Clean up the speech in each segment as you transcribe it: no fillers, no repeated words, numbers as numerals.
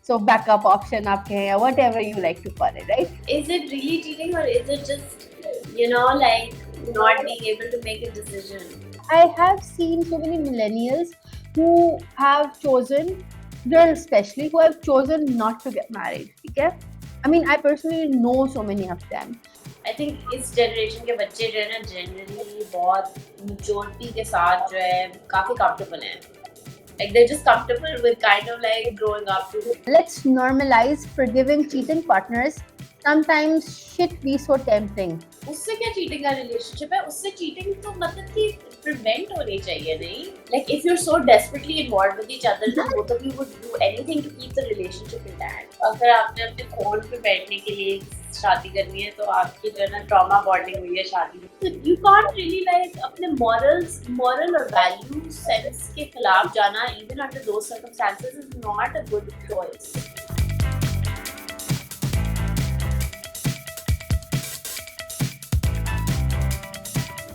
So backup option आपके हैं या whatever you like to call it, right? Is it really cheating or is it just, like not being able to make a decision? I have seen so many millennials who have chosen, girls especially, who have chosen not to get married. Okay? I mean, I personally know so many of them. I think इस generation के बच्चे जो है ना generally बहुत maturity के साथ जो है काफी कंफर्टेबल हैं. Like they're just comfortable with kind of like growing up to. Let's normalize forgiving cheating partners. Sometimes shit be so tempting. उससे क्या चीटिंग का रिलेशनशिप है? उससे चीटिंग तो मतलब कि प्रिवेंट होनी चाहिए नहीं. Like if you're so desperately involved with each other, then both of you would do anything to keep the relationship intact. अगर आपने अपने फोन पे बैठने के लिए शादी करनी है तो आपकी जो है ना ट्रॉमा बॉन्डिंग हुई है शादी में. तो you can't really like अपने moral और value सेंस के खिलाफ जाना even under those circumstances is not a good choice.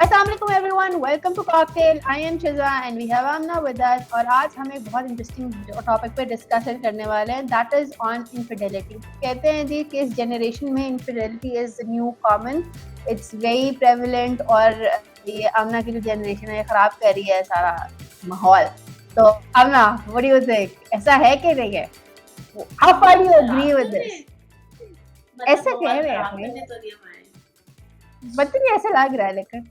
Assalamualaikum everyone, welcome to Cocktail. I am Shiza and we have Amna with us. और आज हम एक बहुत इंटरेस्टिंग टॉपिक पे डिस्कशन करने वाले हैं, that is on infidelity. कहते हैं जी कि इस जनरेशन में infidelity is the new common, it's very prevalent और ये आमना की जो जनरेशन है ये खराब कर रही है सारा माहौल. तो आमना, what do you think? ऐसा है कि नहीं है? How far do you agree with this? ऐसा कह रहे हैं बट नहीं ऐसा लग रहा है लेकिन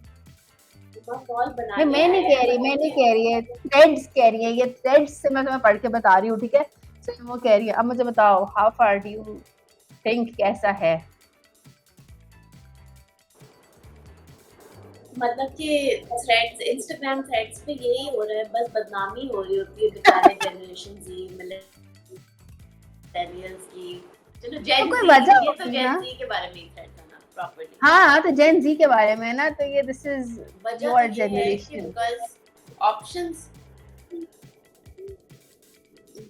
मैं नहीं कह रही है थ्रेड्स कह रही है. ये थ्रेड्स से मैं तुम्हें पढ़ के बता रही हूँ, ठीक है? तो वो कह रही है. अब मुझे बताओ how far do you think कैसा है? मतलब कि थ्रेड्स इंस्टाग्राम थ्रेड्स पे यही हो रहा है, बस बदनामी हो रही होती है बेचारे जनरेशन जी मिलेनियल्स की. चलो जेन ज़ी के बारे में थ्रेड था ना प्रॉपर्ली. हाँ तो जेन जी के बारे में ना, तो ये this is your generation because options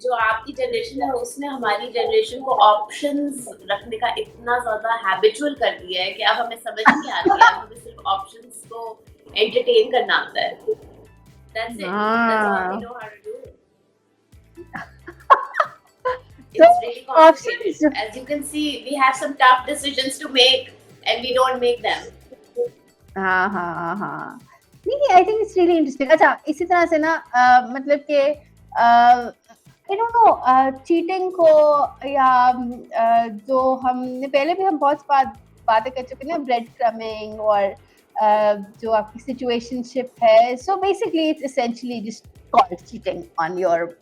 जो आपकी जनरेशन है उसने हमारी जनरेशन को ऑप्शंस रखने का इतना ज्यादा हैबिचुअल कर दिया है कि अब हमें समझ नहीं आती है. हमें सिर्फ ऑप्शंस को एंटरटेन करना आता है. That's it. That's all we know how to do. It's really complicated. As you can see, we have some tough decisions to make and we don't make them. हाँ नहीं, I think it's really interesting. अच्छा, इसी तरह से ना मतलब कि I don't know cheating को या जो हमने पहले भी हम बहुत बातें कर चुके हैं, ब्रेड क्रमिंग और जो आपकी सिचुएशनशिप है. So basically it's essentially just called cheating on your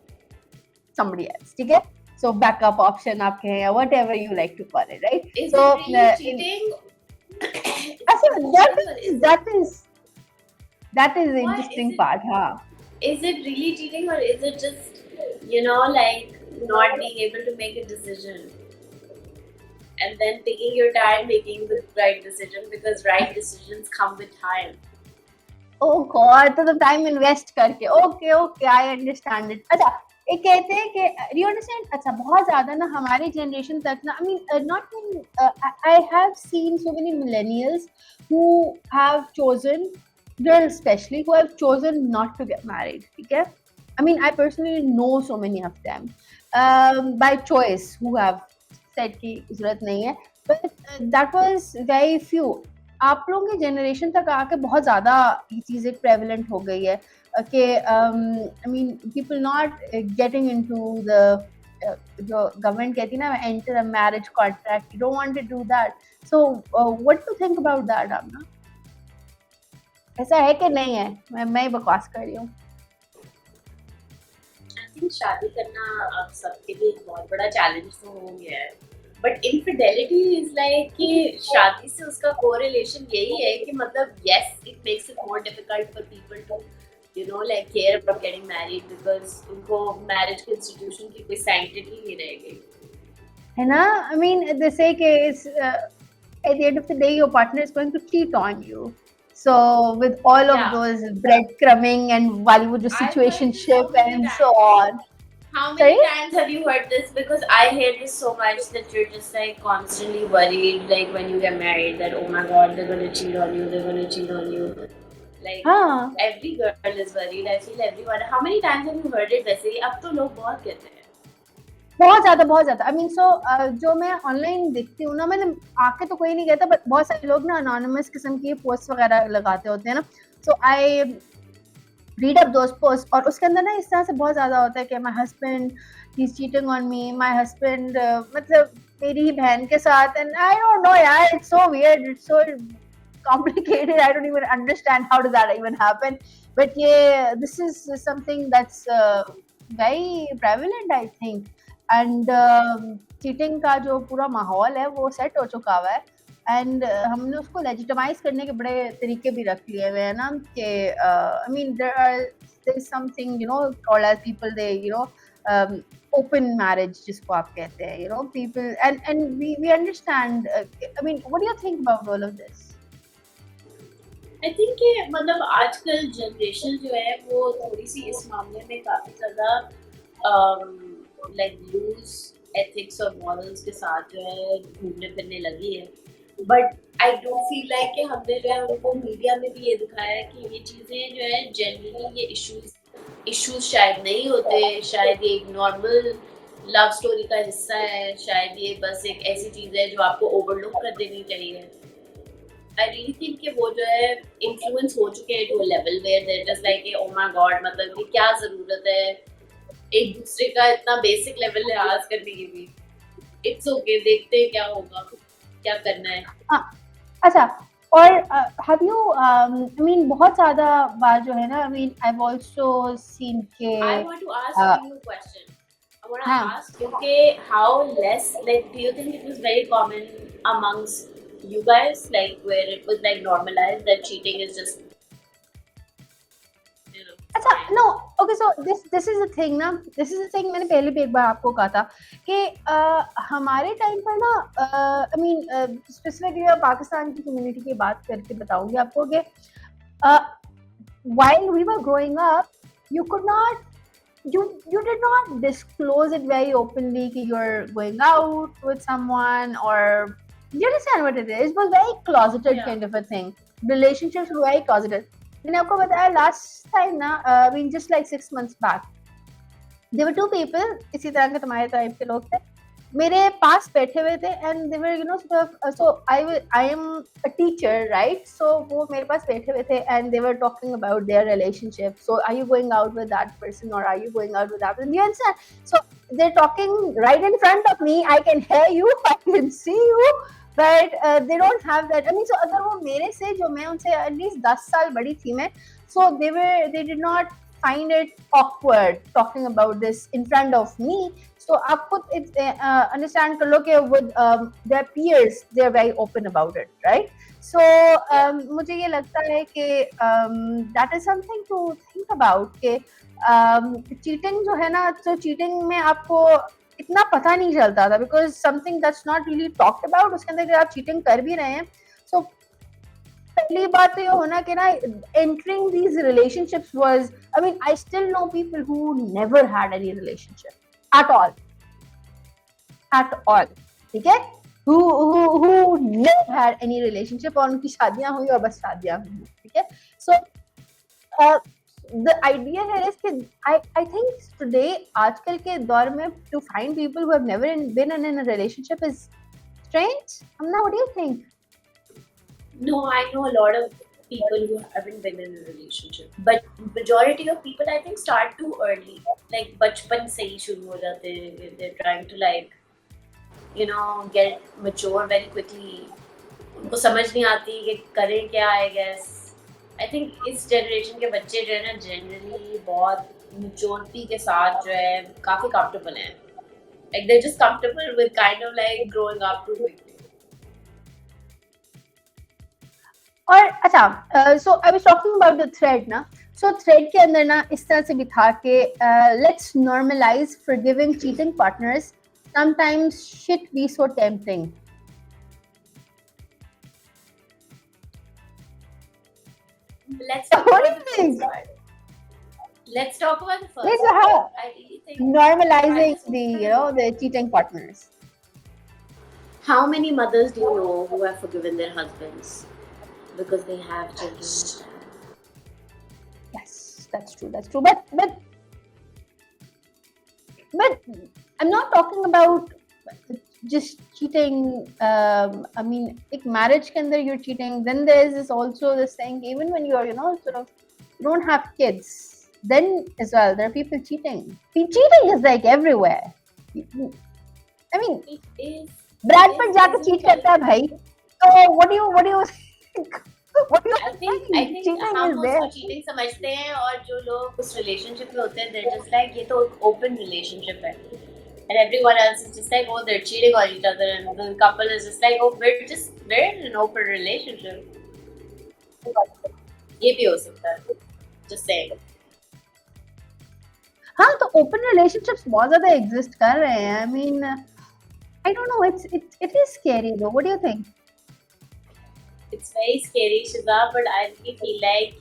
somebody else, ठीक है? So backup option आपके हैं या whatever you like to call it, right? Is so it really cheating? That is the interesting part, huh? Is it really cheating or is it just like not being able to make a decision and then taking your time making the right decision because right decisions come with time? Oh God, तो time invest करके. Okay, I understand it. अच्छा, एक कहते हैं कि do you understand? अच्छा, बहुत ज़्यादा ना हमारी जनरेशन तक ना, I mean not in I have seen so many millennials who have chosen, girls especially, who have chosen not to get married, ठीक है? I mean I personally know so many of them by choice who have said कि ज़रूरत नहीं है, but that was very few. आप लोगों के generation तक आके बहुत ज़्यादा ये चीज़ें प्रेवलेंट हो गई है कि I mean people not getting into the जो गवर्नमेंट कहती है ना enter a marriage contract, you don't want to do that. So what do think about that Amna? ऐसा है कि नहीं है? मैं बकवास कर रही हूँ. आई थिंक शादी करना सबके लिए एक बहुत बड़ा चैलेंज तो हो गया है. बट इनफिडेलिटी इज लाइक कि शादी से उसका कोरिलेशन यही है कि मतलब yes it makes it more difficult for people to like care about getting married because उनको मैरिज के इंस्टीट्यूशन की कोई सैंक्टिटी नहीं रह गई है ना. I mean they say कि at the end of the day your partner is going to cheat on you. So with all of those breadcrumbing and Bollywood situationship and so on. How many times have you heard this? Because I hear this so much that you're just like constantly worried, like when you get married, that oh my God, they're gonna cheat on you. Like every girl is worried. I feel everyone. How many times have you heard it? वैसे ही अब तो लोग बहुत कहते हैं. बहुत ज्यादा I mean so जो मैं ऑनलाइन देखती हूँ ना, मैंने आके तो कोई नहीं कहता, बट बहुत सारे लोग ना अनोनिमस किस्म की पोस्ट वगैरह लगाते होते हैं ना, so I read up those post, और उसके अंदर ना इस तरह से बहुत ज्यादा होता है कि my husband he is cheating on me, my husband मतलब मेरी ही बहन के साथ, एंड आई डोंट नो यार, it's so weird, it's so complicated. I don't even understand how does that even happen. But yeah, this is something that's very prevalent, I think. And cheating का जो पूरा माहौल है वो set हो चुका हुआ है, एंड हमने उसको लेजिटिमाइज करने के बड़े तरीके भी रख लिए हुए हैं ना, कि I mean there is something you know called as people they you know open marriage जिसको आप कहते हैं, you know, people, and we understand, I mean, what do you think about all of this? I think कि मतलब आजकल generation जो है वो थोड़ी सी इस मामले में काफी ज्यादा लाइक लूज एथिक्स और मॉरल्स के साथ जो है घूमने फिरने लगी है, but I don't feel like कि हमने जो है उनको मीडिया में भी ये दिखाया है कि ये चीजें जो है जनरली ये इश्यूज शायद नहीं होते, शायद ये एक नॉर्मल लव स्टोरी का हिस्सा है, शायद ये बस एक ऐसी चीज है जो आपको ओवरलुक कर देनी चाहिए। आई रियली थिंक कि वो जो है इन्फ्लुएंस हो चुके हैं to a level where there just like oh my God, मतलब कि क्या जरूरत है एक दूसरे का इतना बेसिक लेवल लिहाज करने की भी। इट्स ओके, देखते हैं क्या होगा, क्या करना है। हाँ, अच्छा, और हैव यू आई मीन बहुत ज्यादा बार जो है ना, I mean I have also seen के I want to ask you question, I want हाँ, टू आस्क यू कि how less like do you think it was very common amongst you guys, like where it was like normalized that cheating is just, you know, अच्छा, no, okay, so this is the thing ना, this is the thing, मैंने पहले भी एक बार आपको कहा था कि हमारे टाइम पर ना, आई मीन स्पेसिफिकली पाकिस्तान की कम्युनिटी की बात करके बताऊंगी आपको कि while we were growing up, you could not, you did not disclose it very openly that you're going out with someone, or you understand what it is. It was very closeted, Yeah. kind of a thing. Relationships were very closeted. मैंने आपको बताया last time ना, I mean just like 6 months back, there were two people इसी तरह के तुम्हारे type के लोग थे, मेरे पास बैठे हुए थे, and they were you know sort of, so I am a teacher, right? So वो मेरे पास बैठे हुए थे, and they were talking about their relationship. So are you going out with that person, or are you going out with that person? You understand? So they're talking right in front of me. I can hear you, I can see you, but they don't have that. I mean, so अगर वो मेरे से, जो मैं उनसे at least 10 साल बड़ी थी मैं, so they did not find it awkward talking about this in front of me. So आप खुद understand कर लो कि with their peers they are very open about it, right? So मुझे ये लगता है कि that is something to think about कि cheating जो है ना, तो cheating में आपको इतना पता नहीं चलता था, because something that's not really talked about, उसके अंदर अगर आप cheating कर भी रहे हैं, so पहली बात तो ये होना कि ना, entering these relationships was, I mean, I still know people who never had any relationship at all, ठीक है, who never had any relationship, और उनकी शादियां हुई और बस शादियां हुई, ठीक है। So the idea here is कि I think today, आजकल के दौर में, to find people who have never been in a relationship is strange. Amna, what do you think? No, I know a lot of people who haven't been in a relationship, but majority of people I think start too early, like बचपन से ही शुरू हो जाते हैं, they're trying to like you know get mature very quickly, उनको समझ नहीं आती कि करें क्या। I guess I think इस generation के बच्चे जो है ना generally बहुत maturity के साथ जो है काफी comfortable हैं, like they're just comfortable with kind of like growing up too quickly. और अच्छा, so I was talking about the thread ना, सो थ्रेड के अंदर ना इस तरह से भी था कि let's normalise forgiving cheating partners, sometimes shit be so tempting. Let's talk What do about you the think? first part. Let's talk about the first Yes, part. how? I really think Normalizing I just the wanna you know know, the cheating partners. how many mothers do you know who have forgiven their husbands because they have children with them? Yes, that's true. That's true. But I'm not talking about just cheating. I mean, like marriage के अंदर you're cheating. Then there's this also this thing, even when you're, sort of, you don't have kids, then as well there are people cheating. Cheating is like everywhere. I mean, It is. Brad It Pitt is जाके cheat करता है भाई. So what do you think? What do you I think think? Cheating हम is उसको there. Cheating समझते हैं, और जो लोग उस रिलेशनशिप में होते हैं they're just like ये तो ओपन रिलेशनशिप है, and everyone else is just like, oh, they're cheating on each other, and the couple is just like, oh, we're in an open relationship. ये भी हो सकता है, just saying. हाँ, तो open relationships बहुत ज़्यादा exist कर रहे हैं. I mean, I don't know. It is scary though. What do you think? It's very scary, Shiza, but I really feel like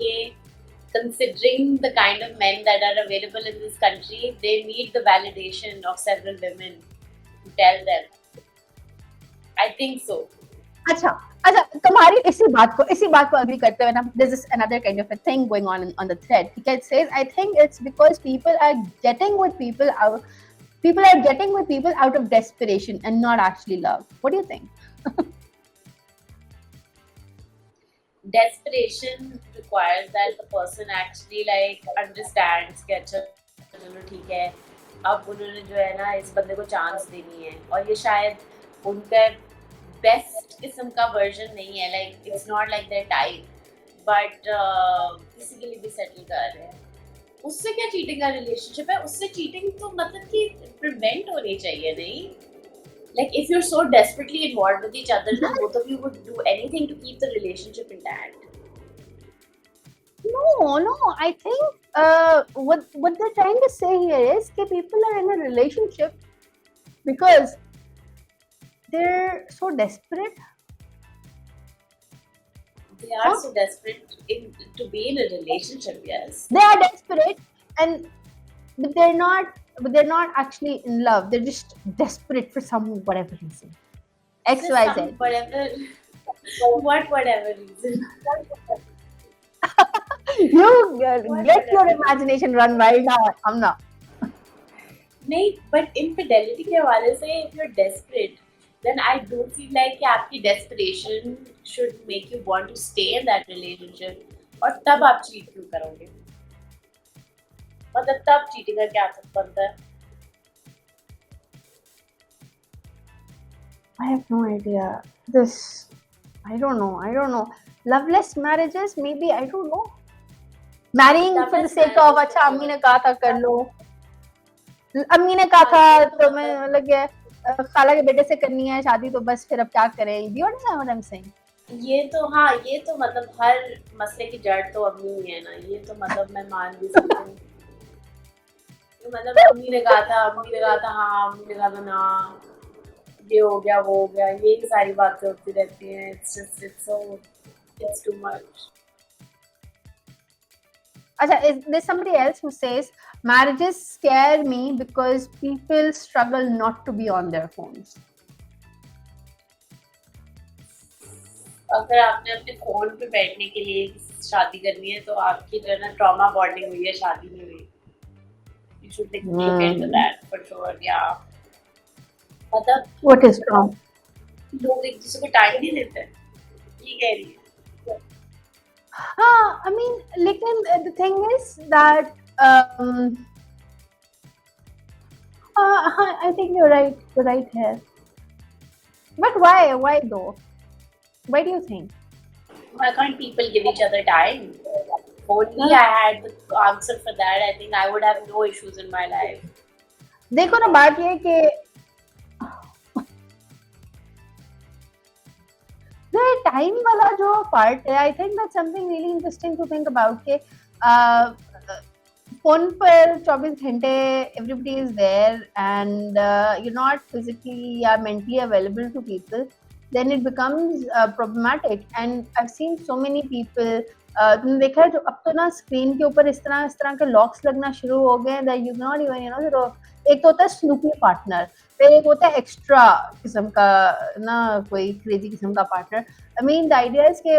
considering the kind of men that are available in this country, they need the validation of several women to tell them. I think so. अच्छा तुम्हारी इसी बात को agree करते हुए ना, there's this another kind of a thing going on the thread. It says, I think it's because people are getting with people out of desperation and not actually love. What do you think? Desperation requires that the person actually like understands कि अच्छा चलो ठीक है, अब उन्होंने जो है ना इस बंदे को चांस देनी है, और ये शायद उनका बेस्ट किस्म का वर्जन नहीं है, like it's not like their type, but किसी के लिए भी सेटल कर रहे हैं. उससे क्या चीटिंग का रिलेशनशिप है? उससे चीटिंग तो मतलब कि प्रिवेंट होनी चाहिए, नहीं? Like if you're so desperately involved with each other, then both of you would do anything to keep the relationship intact. No, I think what they're trying to say here is that people are in a relationship because they're so desperate. They are so desperate to be in a relationship, yes. They are desperate, but they're not actually in love. They're just desperate for some whatever reason. X, Y, Z. Whatever reason. You let your imagination run wild now. I'm not. नहीं, but infidelity के हवाले से, if you're desperate, then I don't feel like कि आपकी desperation should make you want to stay in that relationship. और तब आप cheat क्यों करोगे? मतलब तब cheating का क्या बनता है? I have no idea. I don't know. Loveless marriages, maybe, I don't know. Marrying for the sake of, अच्छा अम्मी ने कहा था कर लो. अम्मी ने कहा था तो मैं मतलब खाला के बेटे से करनी है शादी, तो बस फिर अब क्या करें? Do you understand what I'm saying? ये तो मतलब हर मसले की जड़ तो अम्मी ही है ना. ये तो मतलब मैं मान भी सकती हूँ. मतलब अम्मी ने कहा था, हाँ, अम्मी ने कहा था ना, ये हो गया, वो हो गया, ये सारी बातें होती रहती हैं. It's too much. अच्छा, there's somebody else who says marriages scare me because people struggle not to be on their phones. अगर आपने अपने फोन पे बैठने के लिए शादी करनी है, तो आपकी जो है ना ट्रॉमा बॉन्डिंग हुई है, शादी नहीं हुई. You should look into that for sure. Yeah. मतलब What is wrong? लोग एक दूसरे को टाइम नहीं देते, ये कह रही है. I mean, लेकिन the thing is that I think you're right here. But why though? Why do you think? Why can't people give each other time? Only I had the answer for that, I think I would have no issues in my life. देखो ना, बात ये कि time वाला जो part है, I think that's something really interesting to think about के phone पर 24 घंटे everybody is there and you not physically या mentally available to people, then it becomes problematic. And I've seen so many people, तुमने देखा है जो अब तो ना स्क्रीन के ऊपर इस तरह के लॉक्स लगना शुरू हो गए that you not even, you know, एक तो होता है स्नूपी पार्टनर, फिर एक होता है एक्स्ट्रा किस्म का ना कोई क्रेजी किस्म का partner. I mean the idea is कि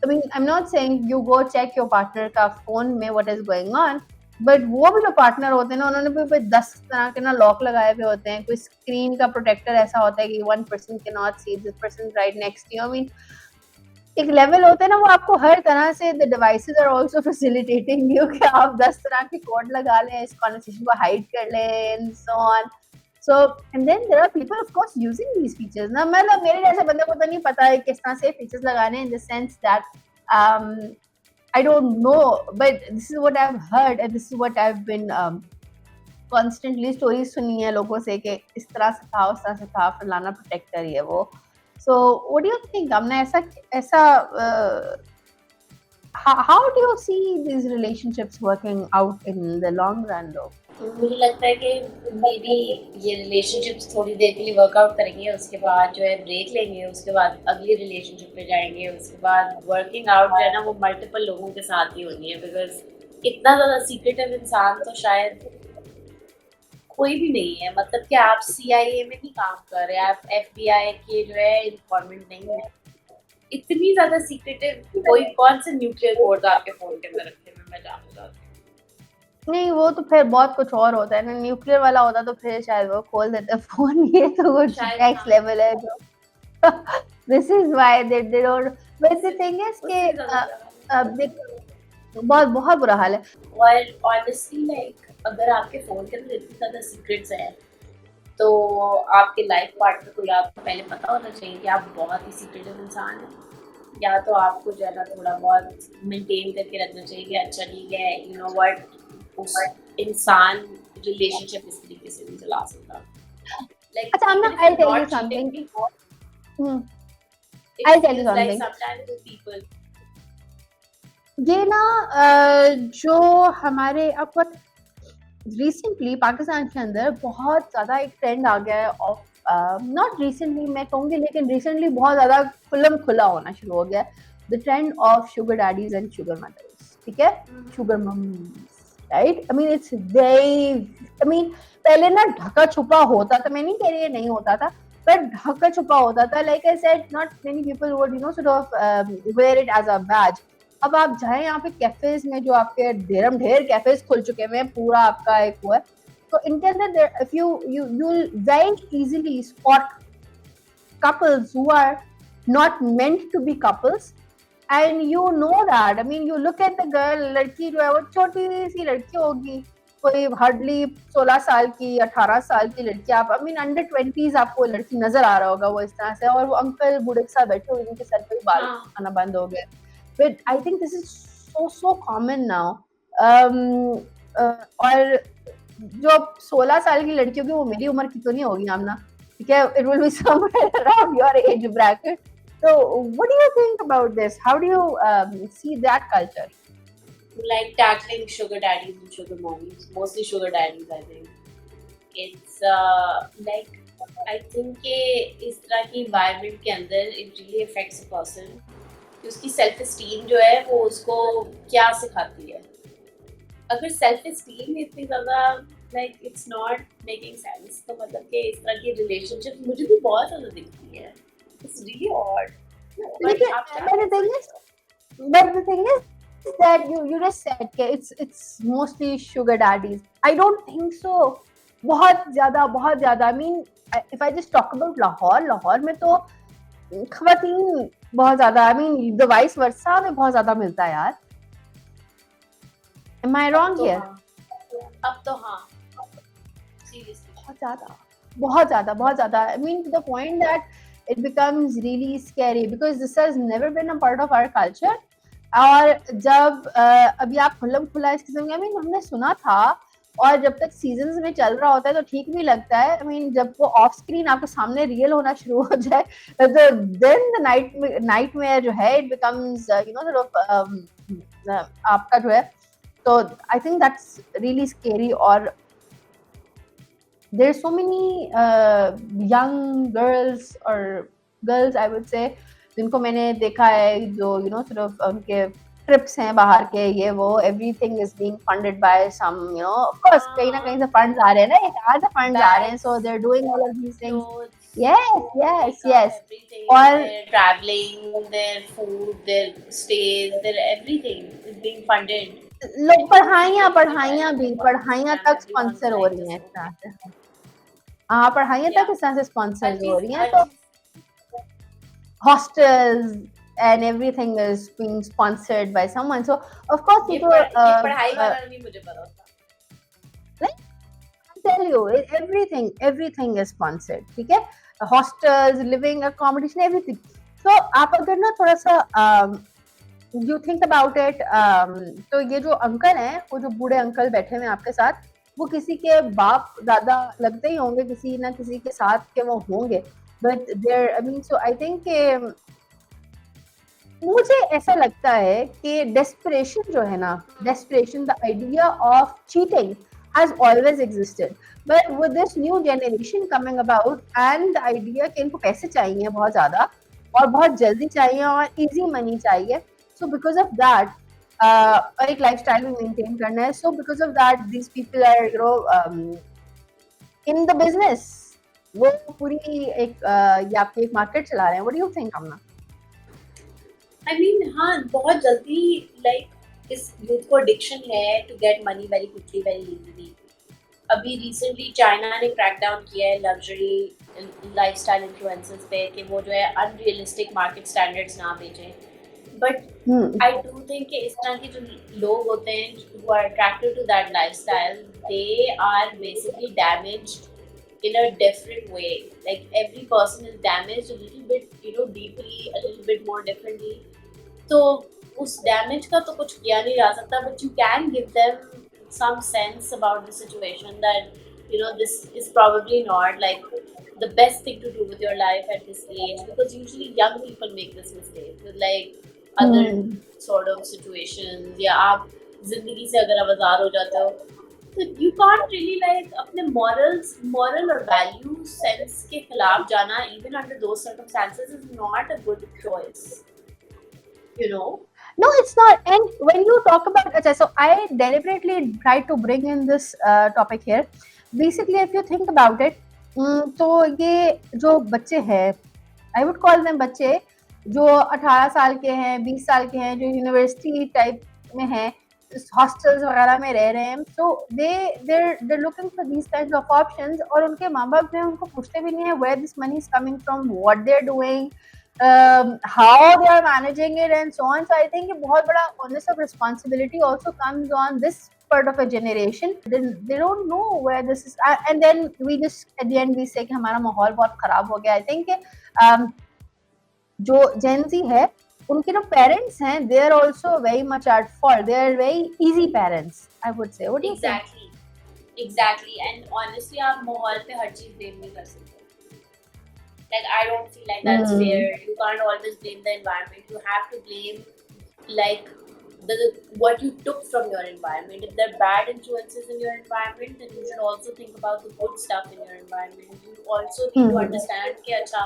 I mean I'm not saying you go check your partner का phone में what is going on, but वो भी जो पार्टनर होते हैं ना, उन्होंने भी 10 तरह के ना लॉक लगाए हुए होते हैं। कोई स्क्रीन का प्रोटेक्टर ऐसा होता है कि one person can not see this person right next to you. I mean एक लेवल होता है ना, वो आपको हर तरह से the devices are also facilitating you कि आप 10 तरह के कोड लगा लें, इस कन्वर्सेशन को हाइड कर लें and so on. So and then there are people of course using these features ना, मतलब मेरे जैसे बंदे को तो नहीं पता है किस तरह से फीचर्स लगाने, in the sense that I don't know, but this is what I've heard and this is what I've been constantly stories सुनी है लोगों से कि इस तरह से था, उस तरह से था, फलाना प्रोटेक्टर ये वो। So what do you think? हमने ऐसा ऐसा how do you see these relationships working out in the long run though? मुझे लगता है कि मे बी ये रिलेशनशिप्स थोड़ी देर के लिए वर्कआउट करेंगे, उसके बाद जो है ब्रेक लेंगे, उसके बाद अगली रिलेशनशिप पे जाएंगे, उसके बाद वर्किंग आउट जो है ना वो मल्टीपल लोगों के साथ ही होनी है, बिकॉज इतना ज़्यादा सीक्रेटिव इंसान तो शायद कोई भी नहीं है। मतलब कि आप CIA में नहीं काम कर रहे, आप FBI के जो है इन्फॉर्मेंट नहीं है। इतनी ज़्यादा सीक्रेटिव कोई कौन से न्यूक्लियर कोड आपके फ़ोन के अंदर रखे हुए, मैं जानना चाहती हूँ। नहीं, वो तो फिर बहुत कुछ और होता है ना, न्यूक्लियर वाला होता तो फिर शायद वो खोल देते फोन। ये तो कुछ शायद नेक्स्ट हाँ, लेवल है जो this is why they don't, but the thing is कि उससे ज़्यादा देख, बहुत बहुत बुरा हाल है। और ऑनेस्टली लाइक अगर आपके फ़ोन के अंदर इतनी ज़्यादा सीक्रेट्स हैं, तो आपके लाइफ पार्टनर को या तो पहले पता होना चाहिए कि आप बहुत ही सीक्रेटिव इंसान हैं, या तो आपको जो है ना थोड़ा बहुत मेंटेन करके रखना चाहिए कि अच्छा ठीक है, यू नो व्हाट, उस इंसान रिलेशनशिप इस तरीके से नहीं चला सकता। लाइक अच्छा, I'm even not, if you I'll are tell you not something. Cheating, Hmm. It I'll tell you feels like something. Sometimes with people. ये ना जो हमारे आपको रिसेंटली पाकिस्तान के अंदर बहुत ज़्यादा एक ट्रेंड आ गया है ऑफ, नॉट रिसेंटली मैं कहूँगी, लेकिन रिसेंटली बहुत ज़्यादा खुल्लम खुला होना शुरू हो गया, the trend of sugar daddies and sugar mothers, ठीक है, sugar mummies, right. I mean it's very, I mean पहले ना ढका छुपा होता था, मैं नहीं कह रही है नहीं होता था, पर ढका छुपा होता था, like I said not many people would you know sort of wear it as a badge. अब आप जाए यहाँ पे कैफेज में, जो आपके ढेरम ढेर कैफेज खुल चुके हुए हैं, पूरा आपका एक वो है, तो इनके अंदर if you you you very easily spot couples who are not meant to be couples, and you know that, I mean you look at the girl, लड़की जो है वो छोटी सी लड़की होगी, कोई हार्डली 16 साल की 18 साल की लड़की, आप आई मीन अंडर 20s आपको लड़की नजर आ रहा होगा वो इस तरह से, और वो अंकल बूढ़े के साथ बैठे हुए, उनके सर पे बाल हाँ, आना बंद हो गए। But I think this is so common now. और जो 16 साल की लड़की होगी वो मेरी उम्र की तो नहीं होगी आमना, ठीक है, it will be somewhere around your age bracket. So what do you think about this? How do you see that culture? like tackling sugar daddies and sugar mommies, mostly sugar daddies, I think it's like I think कि इस तरह की environment के अंदर it really affects a person कि उसकी self esteem जो है वो उसको क्या सिखाती है। अगर self esteem इतनी ज़्यादा like it's not making sense, तो मतलब कि इस तरह की relationship मुझे भी बहुत ज़्यादा दिखती है। It's really odd. But लेकिन आप क्या but the thing is, but the thing is that you just said कि it's mostly sugar daddies. I don't think so. बहुत ज़्यादा, I mean if I just talk about Lahore में तो खवातीन बहुत ज़्यादा, I mean the vice versa में बहुत ज़्यादा मिलता है यार। Am I wrong here? अब तो हाँ seriously बहुत ज़्यादा, I mean to the point that it becomes really scary because this has never been a part of our culture. और जब अभी आप खुल्लम खुला इस किस्म के, I mean हमने सुना था, और जब तक सीजन्स में चल रहा होता है तो ठीक भी लगता है, I mean जब वो ऑफ स्क्रीन आपके सामने रियल होना शुरू हो जाए तो then the nightmare जो है it becomes you know sort of आपका जो है, तो I think that's really scary. और there's so many young girls or girls I would say जिनको मैंने देखा है, जो you know sort of उनके ट्रिप्स हैं बाहर के, ये वो everything is being funded by some, you know, of course कहीं ना कहीं से फंड्स आ रहे हैं ना, ये कहाँ से फंड्स आ रहे हैं, so they're doing all of these things. clothes, Yes, makeup, everything, और their traveling, their food, their stays, their everything is being funded. लोग पढ़ाइयाँ Everybody पढ़ाइयाँ developed भी like on पढ़ाइयाँ Instagram, तक everyone was स्पॉन्सर हो like रही हैं just इस तरह okay. से। हाँ, पढ़ाइयाँ तक Yeah. इस तरह से स्पॉन्सर हर हो चीज रही हैं, हर तो चीज hostels and everything is being sponsored by someone. So of course, ये people, ये पढ़ाई वाला नहीं मुझे पता था. like I tell you, everything is sponsored. ठीक है, hostels, living accommodation, everything. So आप अगर ना थोड़ा सा you think about it, तो ये जो अंकल हैं, वो जो बूढ़े अंकल बैठे हुए हैं आपके साथ, वो किसी के बाप दादा लगते ही होंगे, किसी ना किसी के साथ के वो होंगे, but there, I mean, so I think मुझे ऐसा लगता है कि डेस्परेशन जो है ना, desperation, the idea of cheating has always existed, but with this new generation coming about and the idea कि इनको पैसे चाहिए बहुत ज्यादा और बहुत जल्दी चाहिए और इजी मनी चाहिए, so because of that और एक लाइफस्टाइल भी मेंटेन करना है, so because of that these people are in the business, वो पूरी एक ये आपकी एक मार्केट चला रहे हैं. What do you think, Amna? I mean, हाँ बहुत जल्दी like इस यूथ को एडिक्शन है to get money very quickly very easily. अभी रिसेंटली चाइना ने क्रैक डाउन किया है लग्जरी लाइफस्टाइल इन्फ्लुएंसर्स पे कि वो जो है अनरियलिस्टिक मार्केट स्टैंडर्ड्स ना बेचें. बट आई डू थिंक कि इस तरह के जो लोग होते हैं who are attracted to that lifestyle, they are basically damaged in a different way. Like every person is damaged a little bit, deeply, a little bit more differently. तो उस डैमेज का तो कुछ किया नहीं जा सकता, but you can give them some sense about the situation that this is probably not like the best thing to do with your life at this age, because usually young people make this mistake with like other sort of situations, या आप जिंदगी से अगर आवाज़ार हो जाते हो तो you can't really like अपने moral और value sense के खिलाफ जाना even under those circumstances is not a good choice. No, it's not. And when you talk about, okay, so I deliberately try to bring in this topic here. Basically, if you think about it, तो ये जो बच्चे हैं, I would call them बच्चे जो 18 साल के हैं, 20 साल के हैं, जो यूनिवर्सिटी टाइप में हैं, हॉस्टल्स वगैरह में रह रहे हैं, so they're looking for these kinds of options, और उनके माँ बाप जो है उनको पूछते भी नहीं है where this money is coming from, what they're doing, how they are managing it and so on. So I think a बहुत बड़ा onus of responsibility also comes on this part of a generation. They don't know where this is, and then we just at the end we say कि हमारा माहौल बहुत खराब हो गया. I think जो Gen Z है, उनके जो parents हैं, they are also very much at fault. They are very easy parents, I would say. What do you think? Exactly. And honestly, आप माहौल पे हर चीज blame नहीं कर सकते. Like I don't feel like that's fair. You can't always blame the environment. You have to blame like what you took from your environment. If there are bad influences in your environment, then you should also think about the good stuff in your environment. You also need to understand कि अच्छा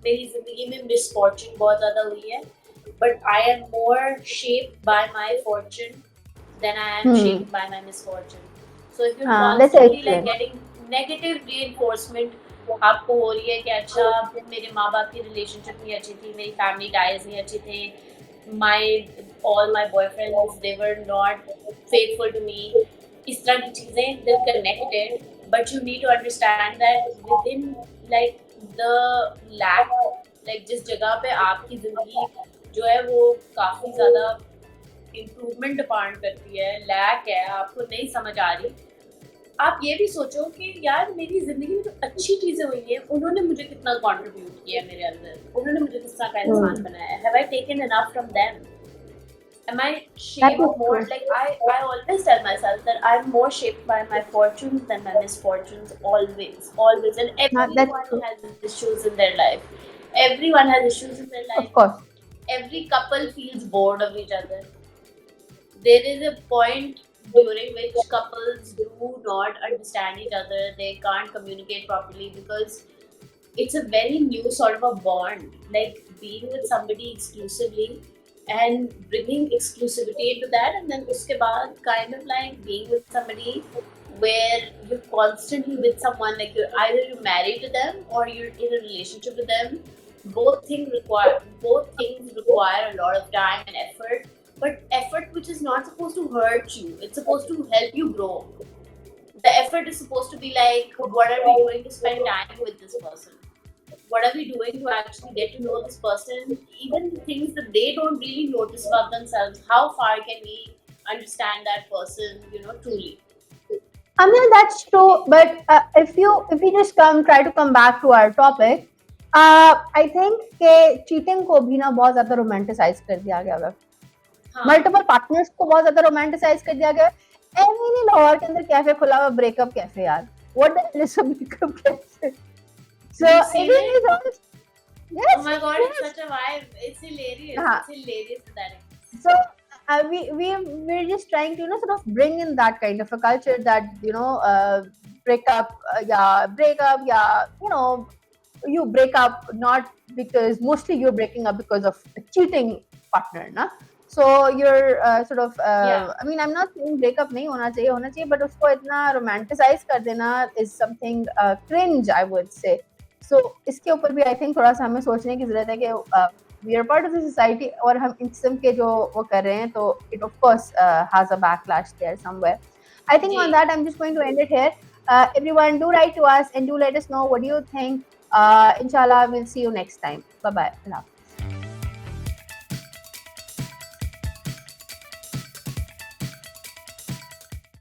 मेरी जिंदगी में misfortune बहुत ज़्यादा हुई है, but I am more shaped by my fortune than I am shaped by my misfortune. So if you're constantly like getting negative reinforcement आपको हो रही है कि अच्छा मेरे माँ बाप की रिलेशनशिप नहीं अच्छी थी, मेरी फैमिली टाइज नहीं अच्छे थे, all my boyfriends they were not faithful to me, इस तरह की चीजें they're connected, but you need to understand that within like the lack, like जिस जगह पे आपकी जिंदगी जो है वो काफी ज्यादा इम्प्रूवमेंट डिमांड करती है, लैक है, आपको नहीं समझ आ रही, आप ये भी सोचो कि यार मेरी जिंदगी में जो अच्छी चीजें हुई हैं उन्होंने मुझे कितना कंट्रीब्यूट किया है मेरे अंदर, उन्होंने मुझे किस तरह का इंसान बनाया है, have I taken enough from them, am I shaped more, like I always tell myself that I'm more shaped by my fortunes than my misfortunes, always, and everyone has issues in their life, everyone has issues in their life, of course, every couple feels bored of each other, there is a point during which couples do not understand each other, they can't communicate properly because it's a very new sort of a bond, like being with somebody exclusively and bringing exclusivity into that, and then uske baad kind of like being with somebody where you're constantly with someone, like you're married to them or you're in a relationship with them. Both things require a lot of time and effort, but effort which is not supposed to hurt you. It's supposed to help you grow. The effort is supposed to be like, what are we doing to spend time with this person? What are we doing to actually get to know this person? Even the things that they don't really notice about themselves. How far can we understand that person, truly? I mean, that's true, but if you just try to come back to our topic, I think कि cheating को भी ना बहुत ज़्यादा romanticize कर दिया गया है. हाँ. Multiple partners को बहुत ज़्यादा romanticize कर दिया गया है. Emily लाहौर के अंदर कैफे खुला हुआ breakup कैफे यार? What the hell is a breakup cafe? So You seen it it? is always, yes. Oh my god, yes. it's such a vibe. It's hilarious. हाँ. It's hilarious that. So we're just trying to sort of bring in that kind of a culture that break up you break up not because mostly you're breaking up because of a cheating partner na. So you're sort of Yeah. I mean I'm not saying breakup नहीं होना चाहिए but उसको इतना romanticize कर देना is something cringe I would say. So इसके ऊपर भी I think थोड़ा सा हमें सोचने की जरूरत है कि we are part of the society और हम इन किस्म के जो वो कर रहे हैं तो it of course has a backlash there somewhere. I think on that I'm just going to end it here. Everyone do write to us and do let us know what do you think. Inshallah we'll see you next time. Bye bye.